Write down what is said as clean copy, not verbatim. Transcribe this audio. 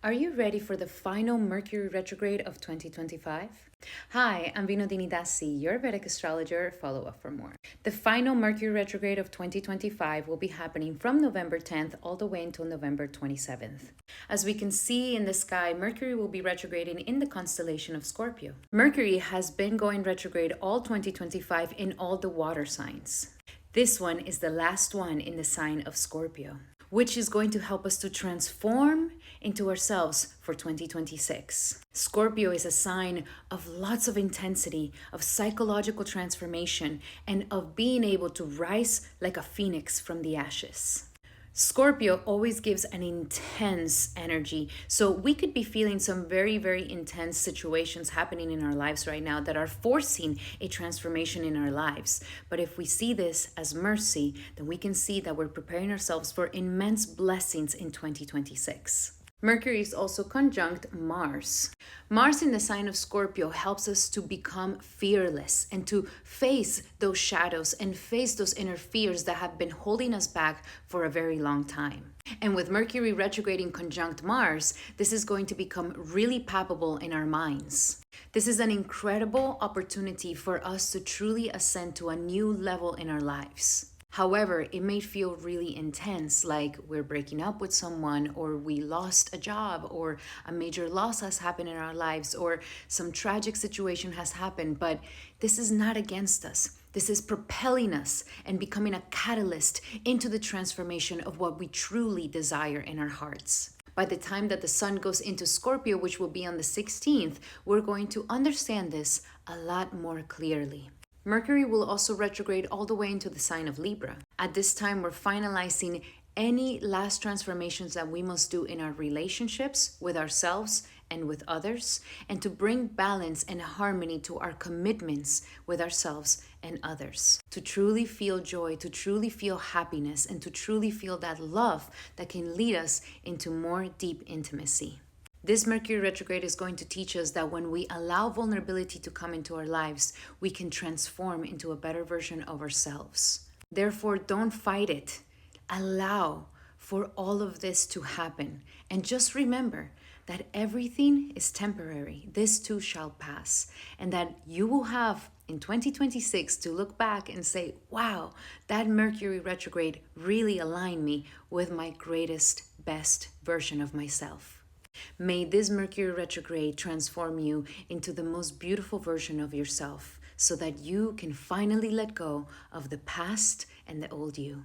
Are you ready for the final Mercury retrograde of 2025? Hi, I'm Vinodini Dasi, your Vedic astrologer. Follow up for more. The final Mercury retrograde of 2025 will be happening from November 10th all the way until November 27th. As we can see in the sky, Mercury will be retrograding in the constellation of Scorpio. Mercury has been going retrograde all 2025 in all the water signs. This one is the last one in the sign of Scorpio, which is going to help us to transform into ourselves for 2026. Scorpio is a sign of lots of intensity, of psychological transformation, and of being able to rise like a phoenix from the ashes. Scorpio always gives an intense energy. So we could be feeling some very, very intense situations happening in our lives right now that are forcing a transformation in our lives. But if we see this as mercy, then we can see that we're preparing ourselves for immense blessings in 2026. Mercury is also conjunct Mars. Mars in the sign of Scorpio helps us to become fearless and to face those shadows and face those inner fears that have been holding us back for a very long time. And with Mercury retrograding conjunct Mars, this is going to become really palpable in our minds. This is an incredible opportunity for us to truly ascend to a new level in our lives. However, it may feel really intense, like we're breaking up with someone, or we lost a job, or a major loss has happened in our lives, or some tragic situation has happened. But this is not against us. This is propelling us and becoming a catalyst into the transformation of what we truly desire in our hearts. By the time that the sun goes into Scorpio, which will be on the 16th, we're going to understand this a lot more clearly. Mercury will also retrograde all the way into the sign of Libra. At this time, we're finalizing any last transformations that we must do in our relationships with ourselves and with others, and to bring balance and harmony to our commitments with ourselves and others. To truly feel joy, to truly feel happiness, and to truly feel that love that can lead us into more deep intimacy. This Mercury retrograde is going to teach us that when we allow vulnerability to come into our lives, we can transform into a better version of ourselves. Therefore, don't fight it. Allow for all of this to happen. And just remember that everything is temporary. This too shall pass. And that you will have in 2026 to look back and say, wow, that Mercury retrograde really aligned me with my greatest, best version of myself. May this Mercury retrograde transform you into the most beautiful version of yourself so that you can finally let go of the past and the old you.